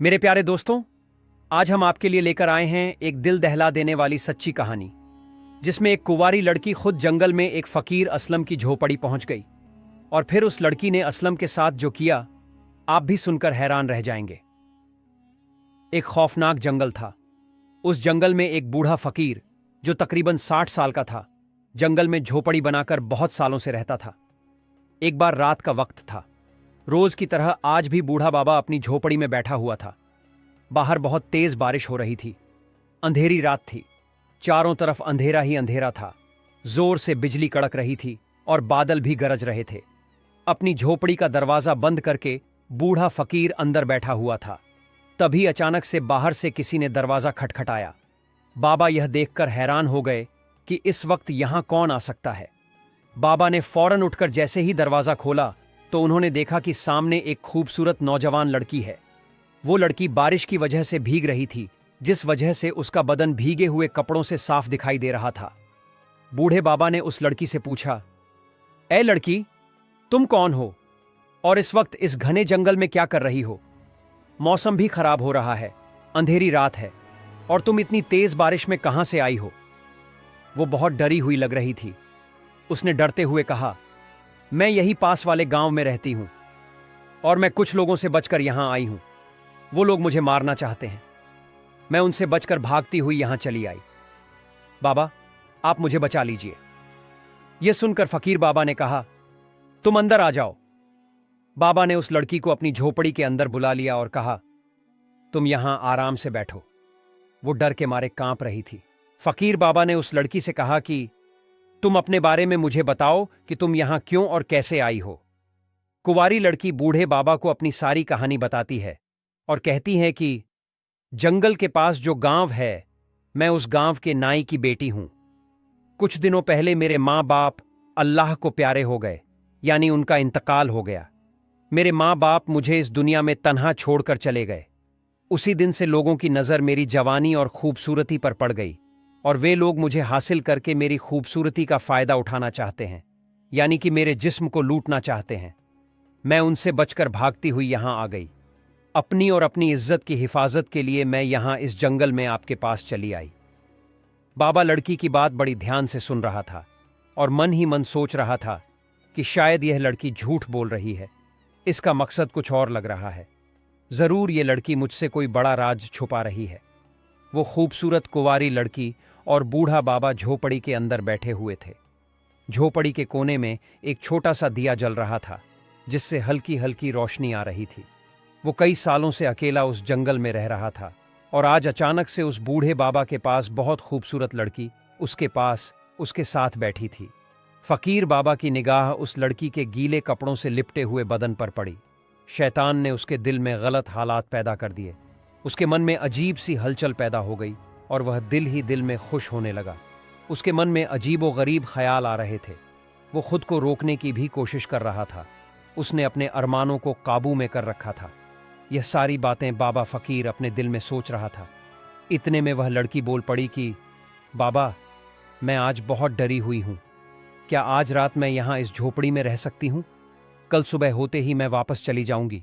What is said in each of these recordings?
मेरे प्यारे दोस्तों, आज हम आपके लिए लेकर आए हैं एक दिल दहला देने वाली सच्ची कहानी, जिसमें एक कुंवारी लड़की खुद जंगल में एक फकीर असलम की झोपड़ी पहुंच गई और फिर उस लड़की ने असलम के साथ जो किया, आप भी सुनकर हैरान रह जाएंगे। एक खौफनाक जंगल था। उस जंगल में एक बूढ़ा फकीर जो तकरीबन 60 साल का था, जंगल में झोपड़ी बनाकर बहुत सालों से रहता था। एक बार रात का वक्त था। रोज की तरह आज भी बूढ़ा बाबा अपनी झोपड़ी में बैठा हुआ था। बाहर बहुत तेज बारिश हो रही थी। अंधेरी रात थी। चारों तरफ अंधेरा ही अंधेरा था। जोर से बिजली कड़क रही थी और बादल भी गरज रहे थे। अपनी झोपड़ी का दरवाजा बंद करके बूढ़ा फकीर अंदर बैठा हुआ था। तभी अचानक से बाहर से किसी ने दरवाजा खटखटाया। बाबा यह देखकर हैरान हो गए कि इस वक्त यहां कौन आ सकता है। बाबा ने फौरन उठकर जैसे ही दरवाजा खोला तो उन्होंने देखा कि सामने एक खूबसूरत नौजवान लड़की है। वो लड़की बारिश की वजह से भीग रही थी, जिस वजह से उसका बदन भीगे हुए कपड़ों से साफ दिखाई दे रहा था। बूढ़े बाबा ने उस लड़की से पूछा, ए लड़की, तुम कौन हो और इस वक्त इस घने जंगल में क्या कर रही हो? मौसम भी खराब हो रहा है, अंधेरी रात है, और तुम इतनी तेज बारिश में कहां से आई हो? वो बहुत डरी हुई लग रही थी। उसने डरते हुए कहा, मैं यही पास वाले गांव में रहती हूं और मैं कुछ लोगों से बचकर यहां आई हूं। वो लोग मुझे मारना चाहते हैं। मैं उनसे बचकर भागती हुई यहां चली आई। बाबा, आप मुझे बचा लीजिए। यह सुनकर फकीर बाबा ने कहा, तुम अंदर आ जाओ। बाबा ने उस लड़की को अपनी झोपड़ी के अंदर बुला लिया और कहा, तुम यहां आराम से बैठो। वो डर के मारे कांप रही थी। फकीर बाबा ने उस लड़की से कहा कि तुम अपने बारे में मुझे बताओ कि तुम यहां क्यों और कैसे आई हो। कुंवारी लड़की बूढ़े बाबा को अपनी सारी कहानी बताती है और कहती है कि जंगल के पास जो गांव है, मैं उस गांव के नाई की बेटी हूं। कुछ दिनों पहले मेरे माँ बाप अल्लाह को प्यारे हो गए, यानी उनका इंतकाल हो गया। मेरे माँ बाप मुझे इस दुनिया में तन्हा छोड़कर चले गए। उसी दिन से लोगों की नज़र मेरी जवानी और खूबसूरती पर पड़ गई और वे लोग मुझे हासिल करके मेरी खूबसूरती का फायदा उठाना चाहते हैं, यानी कि मेरे जिस्म को लूटना चाहते हैं। मैं उनसे बचकर भागती हुई यहां आ गई। अपनी और अपनी इज्जत की हिफाजत के लिए मैं यहां इस जंगल में आपके पास चली आई। बाबा लड़की की बात बड़ी ध्यान से सुन रहा था और मन ही मन सोच रहा था कि शायद यह लड़की झूठ बोल रही है। इसका मकसद कुछ और लग रहा है। जरूर यह लड़की मुझसे कोई बड़ा राज छुपा रही है। वो खूबसूरत कुंवारी लड़की और बूढ़ा बाबा झोपड़ी के अंदर बैठे हुए थे। झोपड़ी के कोने में एक छोटा सा दिया जल रहा था, जिससे हल्की हल्की रोशनी आ रही थी। वो कई सालों से अकेला उस जंगल में रह रहा था और आज अचानक से उस बूढ़े बाबा के पास बहुत खूबसूरत लड़की उसके पास उसके साथ बैठी थी। फकीर बाबा की निगाह उस लड़की के गीले कपड़ों से लिपटे हुए बदन पर पड़ी। शैतान ने उसके दिल में गलत हालात पैदा कर दिए। उसके मन में अजीब सी हलचल पैदा हो गई और वह दिल ही दिल में खुश होने लगा। उसके मन में अजीबो गरीब ख्याल आ रहे थे। वो खुद को रोकने की भी कोशिश कर रहा था। उसने अपने अरमानों को काबू में कर रखा था। यह सारी बातें बाबा फकीर अपने दिल में सोच रहा था। इतने में वह लड़की बोल पड़ी कि बाबा, मैं आज बहुत डरी हुई हूं। क्या आज रात मैं यहां इस झोपड़ी में रह सकती हूं? कल सुबह होते ही मैं वापस चली जाऊंगी।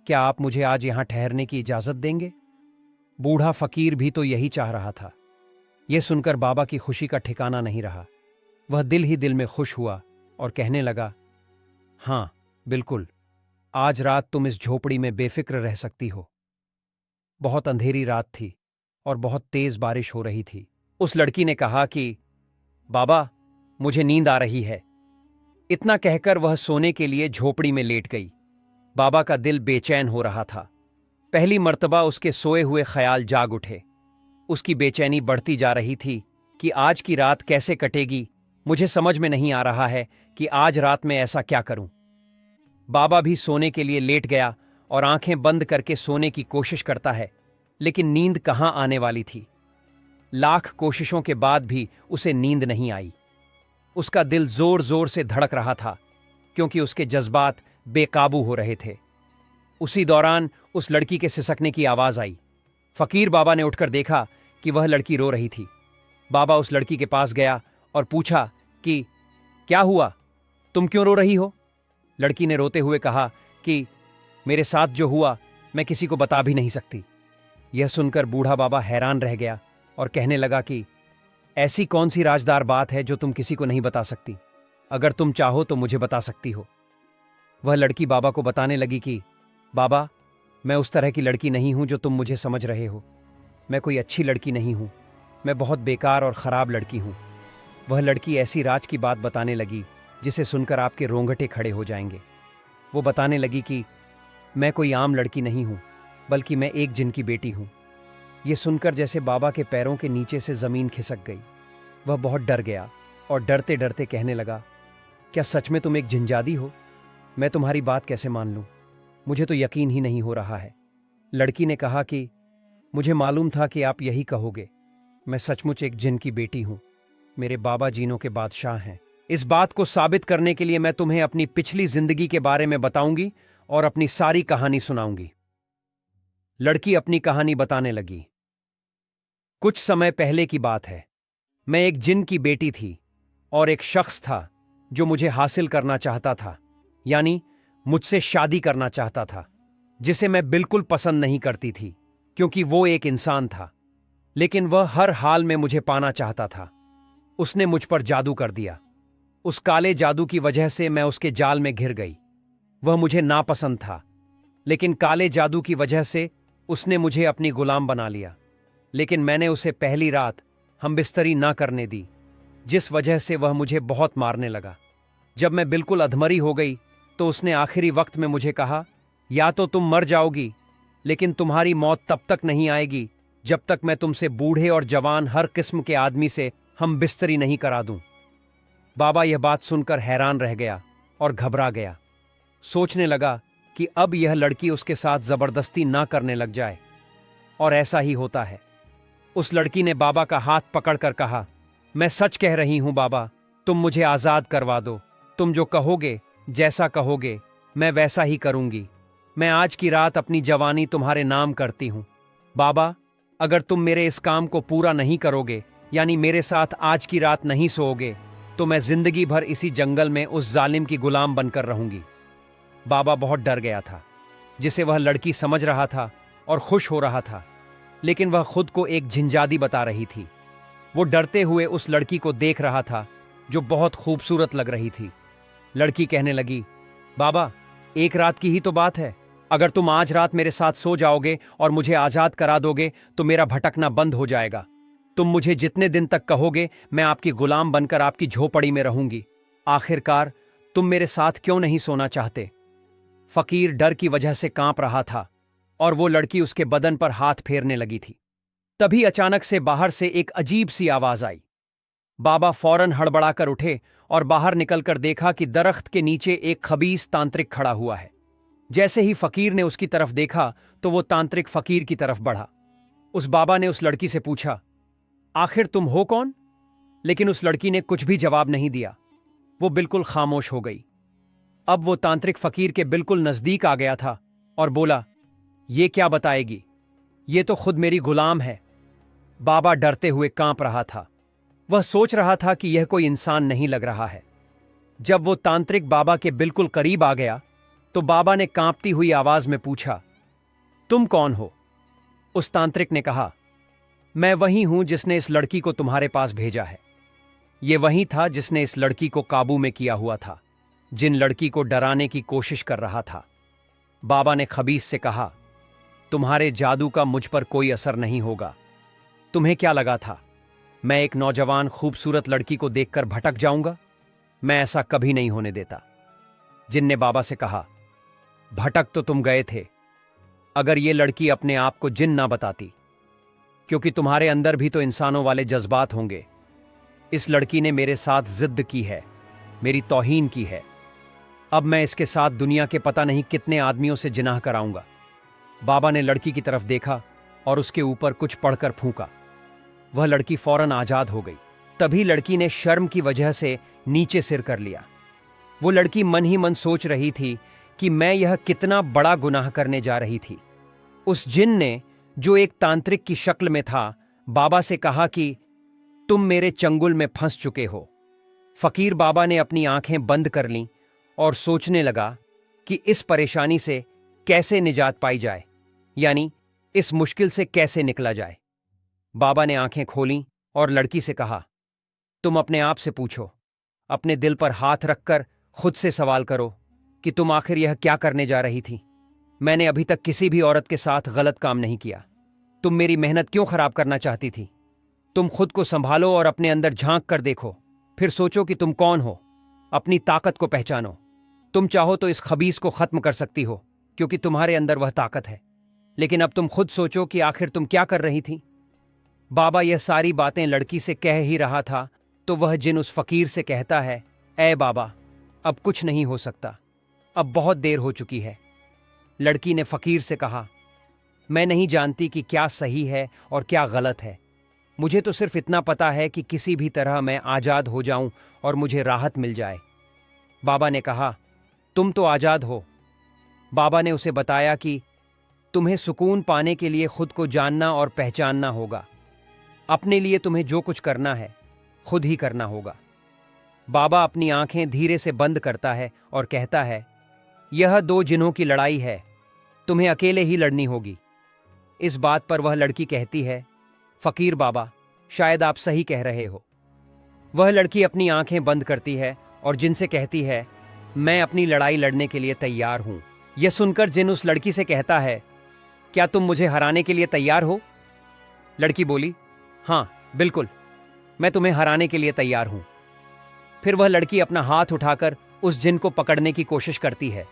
क्या आप मुझे आज यहां ठहरने की इजाजत देंगे? बूढ़ा फकीर भी तो यही चाह रहा था। यह सुनकर बाबा की खुशी का ठिकाना नहीं रहा। वह दिल ही दिल में खुश हुआ और कहने लगा, हां, बिल्कुल, आज रात तुम इस झोपड़ी में बेफिक्र रह सकती हो। बहुत अंधेरी रात थी और बहुत तेज बारिश हो रही थी। उस लड़की ने कहा कि बाबा, मुझे नींद आ रही है। इतना कहकर वह सोने के लिए झोपड़ी में लेट गई। बाबा का दिल बेचैन हो रहा था। पहली मर्तबा उसके सोए हुए ख्याल जाग उठे। उसकी बेचैनी बढ़ती जा रही थी कि आज की रात कैसे कटेगी। मुझे समझ में नहीं आ रहा है कि आज रात में ऐसा क्या करूं। बाबा भी सोने के लिए लेट गया और आंखें बंद करके सोने की कोशिश करता है, लेकिन नींद कहां आने वाली थी। लाख कोशिशों के बाद भी उसे नींद नहीं आई। उसका दिल जोर जोर से धड़क रहा था क्योंकि उसके जज्बात बेकाबू हो रहे थे। उसी दौरान उस लड़की के सिसकने की आवाज आई। फकीर बाबा ने उठकर देखा कि वह लड़की रो रही थी। बाबा उस लड़की के पास गया और पूछा कि क्या हुआ, तुम क्यों रो रही हो? लड़की ने रोते हुए कहा कि मेरे साथ जो हुआ मैं किसी को बता भी नहीं सकती। यह सुनकर बूढ़ा बाबा हैरान रह गया और कहने लगा कि ऐसी कौन सी राजदार बात है जो तुम किसी को नहीं बता सकती? अगर तुम चाहो तो मुझे बता सकती हो। वह लड़की बाबा को बताने लगी कि बाबा, मैं उस तरह की लड़की नहीं हूं जो तुम मुझे समझ रहे हो। मैं कोई अच्छी लड़की नहीं हूं, मैं बहुत बेकार और खराब लड़की हूं। वह लड़की ऐसी राज की बात बताने लगी जिसे सुनकर आपके रोंगटे खड़े हो जाएंगे। वो बताने लगी कि मैं कोई आम लड़की नहीं हूं, बल्कि मैं एक जिन की बेटी हूं। ये सुनकर जैसे बाबा के पैरों के नीचे से जमीन खिसक गई। वह बहुत डर गया और डरते डरते कहने लगा, क्या सच में तुम एक जिनजादी हो? मैं तुम्हारी बात कैसे मान लूं? मुझे तो यकीन ही नहीं हो रहा है। लड़की ने कहा कि मुझे मालूम था कि आप यही कहोगे। मैं सचमुच एक जिन की बेटी हूं। मेरे बाबा जीनों के बादशाह हैं। इस बात को साबित करने के लिए मैं तुम्हें अपनी पिछली जिंदगी के बारे में बताऊंगी और अपनी सारी कहानी सुनाऊंगी। लड़की अपनी कहानी बताने लगी। कुछ समय पहले की बात है। मैं एक जिन की बेटी थी और एक शख्स था जो मुझे हासिल करना चाहता था, यानी मुझसे शादी करना चाहता था, जिसे मैं बिल्कुल पसंद नहीं करती थी क्योंकि वो एक इंसान था, लेकिन वह हर हाल में मुझे पाना चाहता था। उसने मुझ पर जादू कर दिया। उस काले जादू की वजह से मैं उसके जाल में घिर गई। वह मुझे नापसंद था, लेकिन काले जादू की वजह से उसने मुझे अपनी गुलाम बना लिया। लेकिन मैंने उसे पहली रात हमबिस्तरी ना करने दी, जिस वजह से वह मुझे बहुत मारने लगा। जब मैं बिल्कुल अधमरी हो गई तो उसने आखिरी वक्त में मुझे कहा, या तो तुम मर जाओगी, लेकिन तुम्हारी मौत तब तक नहीं आएगी जब तक मैं तुमसे बूढ़े और जवान हर किस्म के आदमी से हम बिस्तरी नहीं करा दूं। बाबा यह बात सुनकर हैरान रह गया और घबरा गया। सोचने लगा कि अब यह लड़की उसके साथ जबरदस्ती ना करने लग जाए। और ऐसा ही होता है। उस लड़की ने बाबा का हाथ पकड़कर कहा, मैं सच कह रही हूं बाबा, तुम मुझे आजाद करवा दो। तुम जो कहोगे, जैसा कहोगे, मैं वैसा ही करूंगी। मैं आज की रात अपनी जवानी तुम्हारे नाम करती हूं। बाबा, अगर तुम मेरे इस काम को पूरा नहीं करोगे, यानी मेरे साथ आज की रात नहीं सोओगे, तो मैं जिंदगी भर इसी जंगल में उस जालिम की गुलाम बनकर रहूंगी। बाबा बहुत डर गया था, जिसे वह लड़की समझ रहा था और खुश हो रहा था, लेकिन वह खुद को एक झिंझादी बता रही थी। वो डरते हुए उस लड़की को देख रहा था जो बहुत खूबसूरत लग रही थी। लड़की कहने लगी, बाबा, एक रात की ही तो बात है। अगर तुम आज रात मेरे साथ सो जाओगे और मुझे आजाद करा दोगे तो मेरा भटकना बंद हो जाएगा। तुम मुझे जितने दिन तक कहोगे मैं आपकी गुलाम बनकर आपकी झोपड़ी में रहूंगी। आखिरकार तुम मेरे साथ क्यों नहीं सोना चाहते? फकीर डर की वजह से कांप रहा था और वो लड़की उसके बदन पर हाथ फेरने लगी थी। तभी अचानक से बाहर से एक अजीब सी आवाज आई। बाबा फौरन हड़बड़ाकर उठे और बाहर निकलकर देखा कि दरख्त के नीचे एक खबीस तांत्रिक खड़ा हुआ है। जैसे ही फकीर ने उसकी तरफ देखा तो वो तांत्रिक फकीर की तरफ बढ़ा। उस बाबा ने उस लड़की से पूछा, आखिर तुम हो कौन? लेकिन उस लड़की ने कुछ भी जवाब नहीं दिया। वो बिल्कुल खामोश हो गई। अब वो तांत्रिक फकीर के बिल्कुल नजदीक आ गया था और बोला, ये क्या बताएगी? ये तो खुद मेरी गुलाम है। बाबा डरते हुए कांप रहा था। वह सोच रहा था कि यह कोई इंसान नहीं लग रहा है। जब वो तांत्रिक बाबा के बिल्कुल करीब आ गया तो बाबा ने कांपती हुई आवाज में पूछा, तुम कौन हो? उस तांत्रिक ने कहा, मैं वही हूं जिसने इस लड़की को तुम्हारे पास भेजा है। ये वही था जिसने इस लड़की को काबू में किया हुआ था, जिन लड़की को डराने की कोशिश कर रहा था। बाबा ने खबीस से कहा, तुम्हारे जादू का मुझ पर कोई असर नहीं होगा। तुम्हें क्या लगा था मैं एक नौजवान खूबसूरत लड़की को देखकर भटक जाऊंगा? मैं ऐसा कभी नहीं होने देता। जिन ने बाबा से कहा, भटक तो तुम गए थे, अगर ये लड़की अपने आप को जिन ना बताती, क्योंकि तुम्हारे अंदर भी तो इंसानों वाले जज्बात होंगे। इस लड़की ने मेरे साथ जिद की है, मेरी तौहीन की है। अब मैं इसके साथ दुनिया के पता नहीं कितने आदमियों से जिनाह कराऊंगा। बाबा ने लड़की की तरफ देखा और उसके ऊपर कुछ पढ़कर फूंका। वह लड़की फौरन आजाद हो गई। तभी लड़की ने शर्म की वजह से नीचे सिर कर लिया। वो लड़की मन ही मन सोच रही थी कि मैं यह कितना बड़ा गुनाह करने जा रही थी। उस जिन ने, जो एक तांत्रिक की शक्ल में था, बाबा से कहा कि तुम मेरे चंगुल में फंस चुके हो। फकीर बाबा ने अपनी आंखें बंद कर लीं और सोचने लगा कि इस परेशानी से कैसे निजात पाई जाए। यानी इस मुश्किल से कैसे निकला जाए। बाबा ने आंखें खोलीं और लड़की से कहा, तुम अपने आप से पूछो, अपने दिल पर हाथ रखकर खुद से सवाल करो कि तुम आखिर यह क्या करने जा रही थी। मैंने अभी तक किसी भी औरत के साथ गलत काम नहीं किया। तुम मेरी मेहनत क्यों खराब करना चाहती थी? तुम खुद को संभालो और अपने अंदर झांक कर देखो, फिर सोचो कि तुम कौन हो। अपनी ताकत को पहचानो। तुम चाहो तो इस खबीस को खत्म कर सकती हो, क्योंकि तुम्हारे अंदर वह ताकत है। लेकिन अब तुम खुद सोचो कि आखिर तुम क्या कर रही थी। बाबा यह सारी बातें लड़की से कह ही रहा था तो वह जिन उस फकीर से कहता है, ऐ बाबा, अब कुछ नहीं हो सकता, अब बहुत देर हो चुकी है। लड़की ने फकीर से कहा, मैं नहीं जानती कि क्या सही है और क्या गलत है। मुझे तो सिर्फ इतना पता है कि किसी भी तरह मैं आज़ाद हो जाऊं और मुझे राहत मिल जाए। बाबा ने कहा, तुम तो आज़ाद हो। बाबा ने उसे बताया कि तुम्हें सुकून पाने के लिए खुद को जानना और पहचानना होगा। अपने लिए तुम्हें जो कुछ करना है खुद ही करना होगा। बाबा अपनी आंखें धीरे से बंद करता है और कहता है, यह दो जिन्हों की लड़ाई है, तुम्हें अकेले ही लड़नी होगी। इस बात पर वह लड़की कहती है, फकीर बाबा, शायद आप सही कह रहे हो। वह लड़की अपनी आंखें बंद करती है और जिन से कहती है, मैं अपनी लड़ाई लड़ने के लिए तैयार हूं। यह सुनकर जिन उस लड़की से कहता है, क्या तुम मुझे हराने के लिए तैयार हो? लड़की बोली, हां बिल्कुल, मैं तुम्हें हराने के लिए तैयार हूं। फिर वह लड़की अपना हाथ उठाकर उस जिन को पकड़ने की कोशिश करती है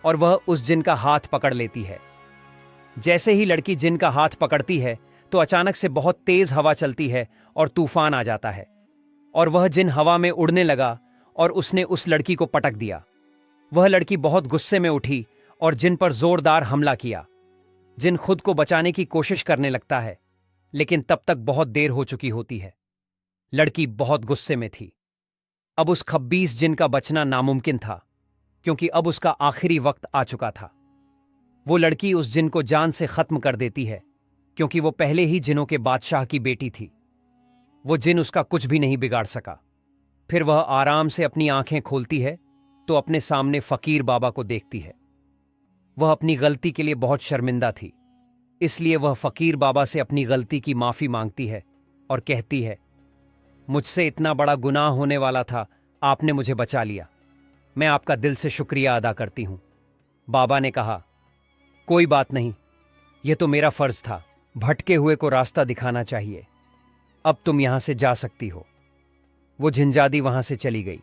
और वह उस जिन का हाथ पकड़ लेती है। जैसे ही लड़की जिन का हाथ पकड़ती है तो अचानक से बहुत तेज हवा चलती है और तूफान आ जाता है और वह जिन हवा में उड़ने लगा और उसने उस लड़की को पटक दिया। वह लड़की बहुत गुस्से में उठी और जिन पर जोरदार हमला किया। जिन खुद को बचाने की कोशिश करने लगता है, लेकिन तब तक बहुत देर हो चुकी होती है। लड़की बहुत गुस्से में थी। अब उस खब्बीस जिन का बचना नामुमकिन था, क्योंकि अब उसका आखिरी वक्त आ चुका था। वो लड़की उस जिन को जान से खत्म कर देती है, क्योंकि वो पहले ही जिनों के बादशाह की बेटी थी। वो जिन उसका कुछ भी नहीं बिगाड़ सका। फिर वह आराम से अपनी आंखें खोलती है तो अपने सामने फकीर बाबा को देखती है। वह अपनी गलती के लिए बहुत शर्मिंदा थी, इसलिए वह फकीर बाबा से अपनी गलती की माफी मांगती है और कहती है, मुझसे इतना बड़ा गुनाह होने वाला था, आपने मुझे बचा लिया। मैं आपका दिल से शुक्रिया अदा करती हूं। बाबा ने कहा, कोई बात नहीं, यह तो मेरा फर्ज था, भटके हुए को रास्ता दिखाना चाहिए। अब तुम यहां से जा सकती हो। वो झंझादी वहां से चली गई।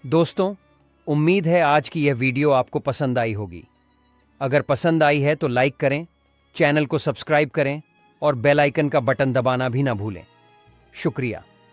दोस्तों, उम्मीद है आज की यह वीडियो आपको पसंद आई होगी। अगर पसंद आई है तो लाइक करें, चैनल को सब्सक्राइब करें और बेल आइकन का बटन दबाना भी ना भूलें। शुक्रिया।